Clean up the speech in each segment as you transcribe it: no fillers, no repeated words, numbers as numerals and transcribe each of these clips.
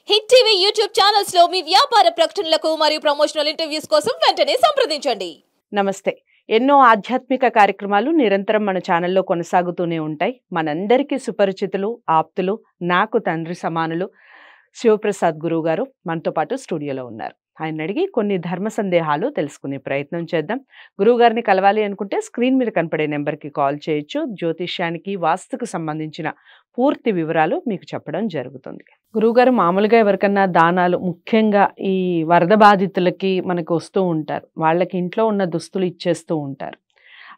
Hit TV YouTube channels లో మీ వ్యాపార ప్రకటనలకు మరియు ప్రమోషనల్ ఇంటర్వ్యూస్ కోసం వెంటనే సంప్రదించండి. నమస్తే. ఎన్నో ఆధ్యాత్మిక కార్యక్రమాలు నిరంతరం మన ఛానల్లో కొనసాగుతూనే ఉంటాయి. మనందరికీ సుపరిచితులు, ఆప్తులు, నాకు తండ్రి సమానులు శివప్రసాద్ గురువు గారు మనతో పాటు స్టూడియోలో ఉన్నారు. ఆయన అడిగి కొన్ని ధర్మ సందేహాలు తెలుసుకునే ప్రయత్నం చేద్దాం. గురువు గారిని కలవాలి అనుకుంటే స్క్రీన్ మీద కనపడే నెంబర్కి కాల్ చేయొచ్చు. జ్యోతిష్యానికి, వాస్తుకు సంబంధించిన పూర్తి వివరాలు మీకు చెప్పడం జరుగుతుంది. గురువుగారు, మామూలుగా ఎవరికన్నా దానాలు, ముఖ్యంగా ఈ వరద బాధితులకి మనకు వస్తూ ఉంటారు, వాళ్ళకి ఇంట్లో ఉన్న దుస్తులు ఇచ్చేస్తూ ఉంటారు.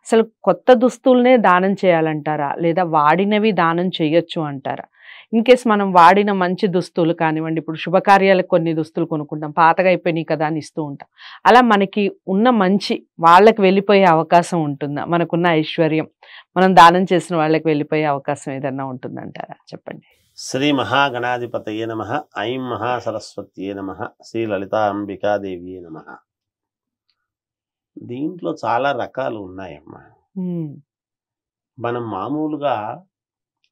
అసలు కొత్త దుస్తులనే దానం చేయాలంటారా, లేదా వాడినవి దానం చేయొచ్చు అంటారా? ఇన్ కేస్ మనం వాడిన మంచి దుస్తులు కానివ్వండి, ఇప్పుడు శుభకార్యాలకు కొన్ని దుస్తులు కొనుక్కుంటాం, పాతగా అయిపోయినాయి కదా అని ఇస్తూ ఉంటాం. అలా మనకి ఉన్న మంచి వాళ్ళకి వెళ్ళిపోయే అవకాశం ఉంటుందా? మనకున్న ఐశ్వర్యం మనం దానం చేసిన వాళ్ళకి వెళ్ళిపోయే అవకాశం ఏదన్నా ఉంటుందంటారా? చెప్పండి. శ్రీ మహాగణాధిపతయే నమః. ఐం మహాసరస్వత్యే నమః. శ్రీ లలితాంబికాదేవియే నమః. దీంట్లో చాలా రకాలు ఉన్నాయమ్మా. మనం మామూలుగా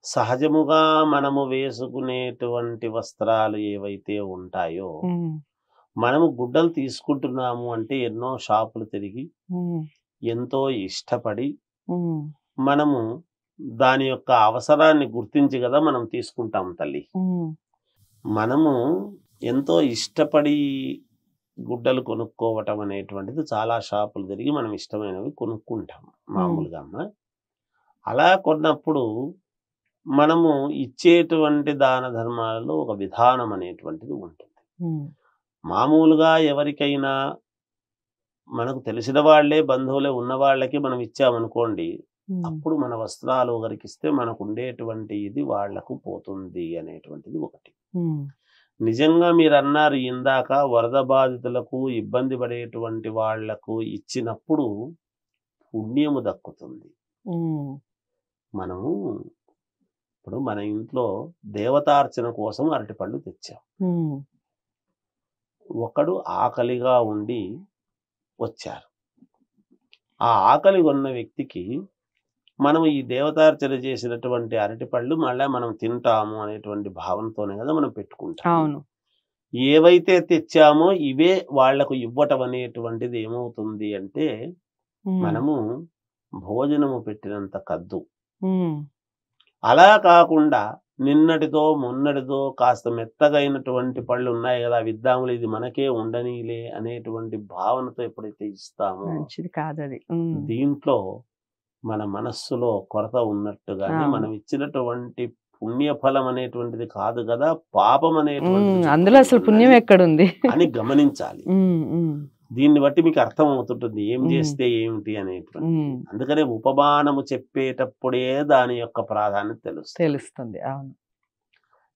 సహజముగా మనము వేసుకునేటువంటి వస్త్రాలు ఏవైతే ఉంటాయో, మనము గుడ్డలు తీసుకుంటున్నాము అంటే ఎన్నో షాపులు తిరిగి ఎంతో ఇష్టపడి మనము దాని యొక్క అవసరాన్ని గుర్తించి కదా మనం తీసుకుంటాం తల్లి. మనము ఎంతో ఇష్టపడి గుడ్డలు కొనుక్కోవటం అనేటువంటిది చాలా షాపులు తిరిగి మనం ఇష్టమైనవి కొనుక్కుంటాం మామూలుగా అమ్మ. అలా కొన్నప్పుడు మనము ఇచ్చేటువంటి దాన ధర్మాలలో ఒక విధానం అనేటువంటిది ఉంటుంది. మామూలుగా ఎవరికైనా మనకు తెలిసిన వాళ్లే, బంధువులే ఉన్న వాళ్ళకి మనం ఇచ్చామనుకోండి, అప్పుడు మన వస్త్రాలు ఒకరికి ఇస్తే మనకు ఉండేటువంటి ఇది వాళ్లకు పోతుంది అనేటువంటిది ఒకటి. నిజంగా మీరు అన్నారు ఇందాక, వరద బాధితులకు, ఇబ్బంది పడేటువంటి వాళ్లకు ఇచ్చినప్పుడు పుణ్యము దక్కుతుంది. మనము ఇప్పుడు మన ఇంట్లో దేవతార్చన కోసం అరటిపళ్ళు తెచ్చాం. ఒకడు ఆకలిగా ఉండి వచ్చారు. ఆ ఆకలి ఉన్న వ్యక్తికి మనం ఈ దేవతార్చన చేసినటువంటి అరటిపళ్ళు మళ్ళీ మనం తింటాము అనేటువంటి భావనతోనే కదా మనం పెట్టుకుంటాం. ఏవైతే తెచ్చామో ఇవే వాళ్లకు ఇవ్వటం అనేటువంటిది ఏమవుతుంది అంటే, మనము భోజనము పెట్టినంత కద్దు. అలా కాకుండా నిన్నటితో మొన్నటితో కాస్త మెత్తగైనటువంటి పళ్ళు ఉన్నాయి కదా, విద్దాములు, ఇది మనకే ఉండనీలే అనేటువంటి భావనతో ఎప్పుడైతే ఇస్తామో దీంట్లో మన మనస్సులో కొరత ఉన్నట్టుగానే మనం ఇచ్చినటువంటి పుణ్యఫలం అనేటువంటిది కాదు కదా, పాపం అనేటువంటి అందులో అసలు పుణ్యం ఎక్కడుంది అని గమనించాలి. దీన్ని బట్టి మీకు అర్థం అవుతుంటుంది ఏం చేస్తే ఏమిటి అనేటువంటి. అందుకనే ఉపమానము చెప్పేటప్పుడే దాని యొక్క ప్రాధాన్యత తెలుస్తుంది.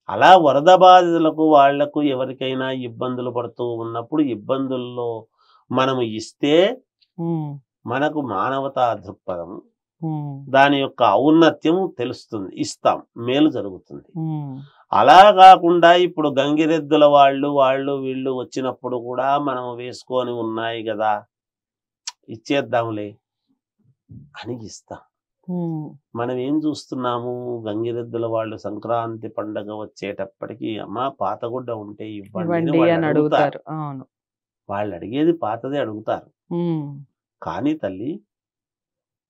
అలా వరద బాధితులకు, వాళ్లకు ఎవరికైనా ఇబ్బందులు పడుతూ ఉన్నప్పుడు ఇబ్బందుల్లో మనము ఇస్తే మనకు మానవతా దృక్పథం, దాని యొక్క ఔన్నత్యం తెలుస్తుంది, ఇస్తాం, మేలు జరుగుతుంది. అలా కాకుండా ఇప్పుడు గంగిరెద్దుల వాళ్ళు వీళ్ళు వచ్చినప్పుడు కూడా మనం వేసుకొని ఉన్నాయి కదా, ఇచ్చేద్దాంలే అని ఇస్తాం. మనం ఏం చూస్తున్నాము, గంగిరెద్దుల వాళ్ళు సంక్రాంతి పండగ వచ్చేటప్పటికి అమ్మా పాతగుడ్డ ఉంటే ఇవ్వండి అని అడుగుతారు. వాళ్ళు అడిగేది పాతదే అడుగుతారు. కానీ తల్లి,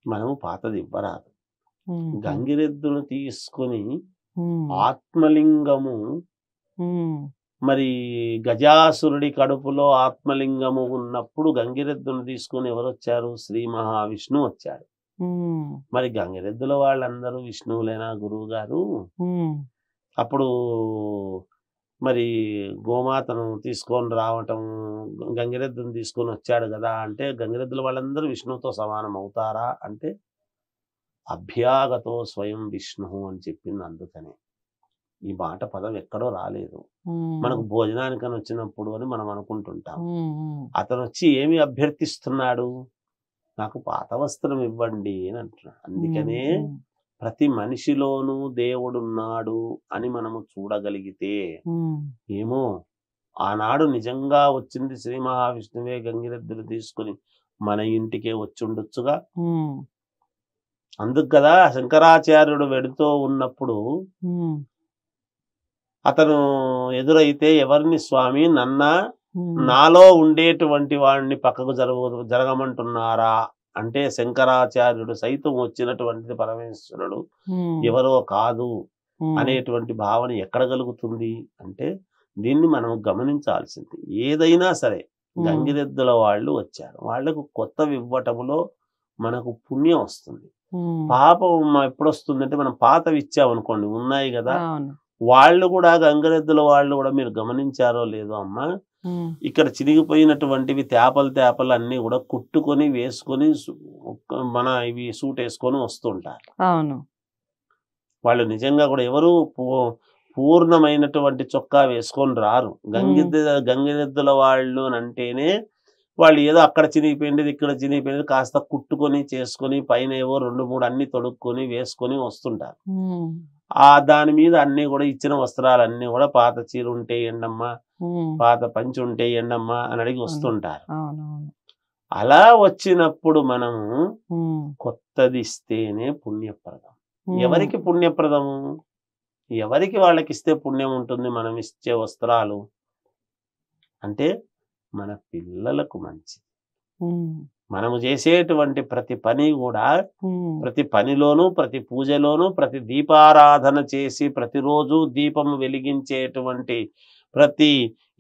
మనము పాతది ఇవ్వరాదు. గంగిరెద్దును తీసుకుని ఆత్మలింగము, మరి గజాసురుడి కడుపులో ఆత్మలింగము ఉన్నప్పుడు గంగిరెద్దును తీసుకుని ఎవరు వచ్చారు? శ్రీ మహావిష్ణువు వచ్చాడు. మరి గంగిరెద్దుల వాళ్ళందరూ విష్ణువులేనా గురువు గారు? అప్పుడు మరి గోమాతను తీసుకొని రావటం, గంగిరెద్దును తీసుకొని వచ్చాడు కదా అంటే, గంగిరెద్దుల వాళ్ళందరూ విష్ణువుతో సమానం అవుతారా అంటే, అభ్యాగతో స్వయం విష్ణు అని చెప్పింది. అందుకనే ఈ మాట పదం ఎక్కడో రాలేదు. మనకు భోజనానికని వచ్చినప్పుడు అని మనం అనుకుంటుంటాం. అతను వచ్చి ఏమి అభ్యర్థిస్తున్నాడు? నాకు పాత వస్త్రం ఇవ్వండి అని అంటున్నాడు. అందుకనే ప్రతి మనిషిలోనూ దేవుడున్నాడు అని మనము చూడగలిగితే, ఏమో ఆనాడు నిజంగా వచ్చింది శ్రీ మహావిష్ణువే గంగిరెద్దులు తీసుకుని మన ఇంటికే వచ్చి ఉండొచ్చుగా. అందుకు కదా శంకరాచార్యుడు వెడుతూ ఉన్నప్పుడు అతను ఎదురైతే ఎవరిని స్వామి నాలో ఉండేటువంటి వాడిని పక్కకు జరగమంటున్నారా అంటే శంకరాచార్యుడు సైతం వచ్చినటువంటిది పరమేశ్వరుడు ఎవరో కాదు అనేటువంటి భావన ఎక్కడ కలుగుతుంది అంటే దీన్ని మనం గమనించాల్సింది. ఏదైనా సరే గంగిరెద్దుల వాళ్ళు వచ్చారు, వాళ్లకు కొత్త ఇవ్వటములో మనకు పుణ్యం వస్తుంది. పాపం ఎప్పుడు వస్తుంది అంటే మనం పాతవి ఇచ్చామనుకోండి, ఉన్నాయి కదా, వాళ్ళు కూడా గంగిరెద్దుల వాళ్ళు కూడా మీరు గమనించారో లేదో అమ్మా, ఇక్కడ చిరిగిపోయినటువంటివి తేపలు అన్ని కూడా కుట్టుకొని వేసుకొని మన ఇవి సూట్ వేసుకొని వస్తుంటారు. వాళ్ళు నిజంగా కూడా ఎవరు పూర్ణమైనటువంటి చొక్కా వేసుకొని రారు. గంగిరెద్దుల వాళ్ళు అంటేనే వాళ్ళు ఏదో అక్కడ చినిగిపోయింది ఇక్కడ చినిగిపోయింది కాస్త కుట్టుకొని చేసుకొని పైన ఏవో 2-3 అన్ని తొడుక్కొని వేసుకొని వస్తుంటారు. దాని మీద అన్ని కూడా ఇచ్చిన వస్త్రాలన్నీ కూడా పాత చీర ఉంటే ఎండమ్మా, పాత పంచి ఉంటే ఎండమ్మా అని అడిగి వస్తుంటారు. అలా వచ్చినప్పుడు మనము కొత్తది ఇస్తేనే పుణ్యప్రదం. ఎవరికి పుణ్యప్రదము? ఎవరికి వాళ్ళకి ఇస్తే పుణ్యం ఉంటుంది? మనం ఇచ్చే వస్త్రాలు అంటే మన పిల్లలకు మంచిది. మనము చేసేటువంటి ప్రతి పని కూడా, ప్రతి పనిలోనూ, ప్రతి పూజలోనూ, ప్రతి దీపారాధన చేసి ప్రతిరోజు దీపము వెలిగించేటువంటి ప్రతి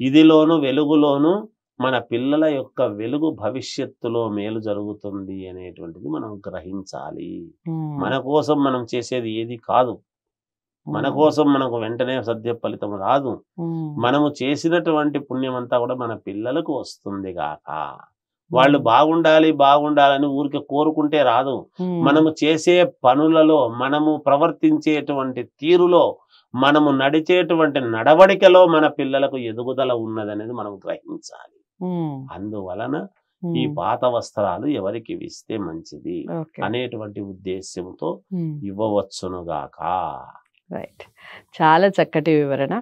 ఇదిలోనూ వెలుగులోనూ మన పిల్లల యొక్క వెలుగు భవిష్యత్తులో మేలు జరుగుతుంది అనేటువంటిది మనం గ్రహించాలి. మన కోసం మనం చేసేది ఏది కాదు, మన కోసం మనకు వెంటనే సద్య ఫలితం రాదు. మనము చేసినటువంటి పుణ్యం అంతా కూడా మన పిల్లలకు వస్తుంది గాక. వాళ్ళు బాగుండాలని ఊరికే కోరుకుంటే రాదు. మనము చేసే పనులలో, మనము ప్రవర్తించేటువంటి తీరులో, మనము నడిచేటువంటి నడవడికలో మన పిల్లలకు ఎదుగుదల ఉన్నదనేది మనం గ్రహించాలి. అందువలన ఈ పాత వస్త్రాలు ఎవరికి ఇస్తే మంచిది అనేటువంటి ఉద్దేశ్యంతో ఇవ్వవచ్చునుగాక. రైట్, చాలా చక్కటి వివరణ.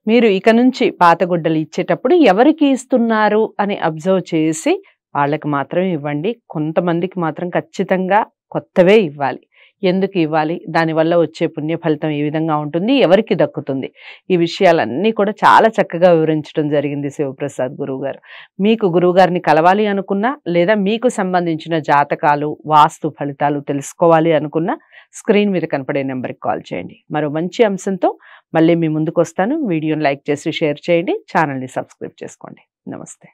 మీరు ఇక నుంచి పాత గుడ్డలు ఇచ్చేటప్పుడు ఎవరికి ఇస్తున్నారు అని అబ్జర్వ్ చేసి వాళ్ళకి మాత్రమే ఇవ్వండి. కొంతమందికి మాత్రం ఖచ్చితంగా కొత్తవే ఇవ్వాలి. ఎందుకు ఇవ్వాలి, దానివల్ల వచ్చే పుణ్య ఫలితం ఏ విధంగా ఉంటుంది, ఎవరికి దక్కుతుంది, ఈ విషయాలన్నీ కూడా చాలా చక్కగా వివరించడం జరిగింది శివప్రసాద్ గురువు గారు. మీకు గురువుగారిని కలవాలి అనుకున్నా, లేదా మీకు సంబంధించిన జాతకాలు, వాస్తు ఫలితాలు తెలుసుకోవాలి అనుకున్నా స్క్రీన్ మీద కనపడే నెంబర్కి కాల్ చేయండి. మరో మంచి అంశంతో మళ్ళీ మీ ముందుకు వస్తాను. వీడియోని లైక్ చేసి షేర్ చేయండి, ఛానల్ని సబ్స్క్రైబ్ చేసుకోండి. నమస్తే.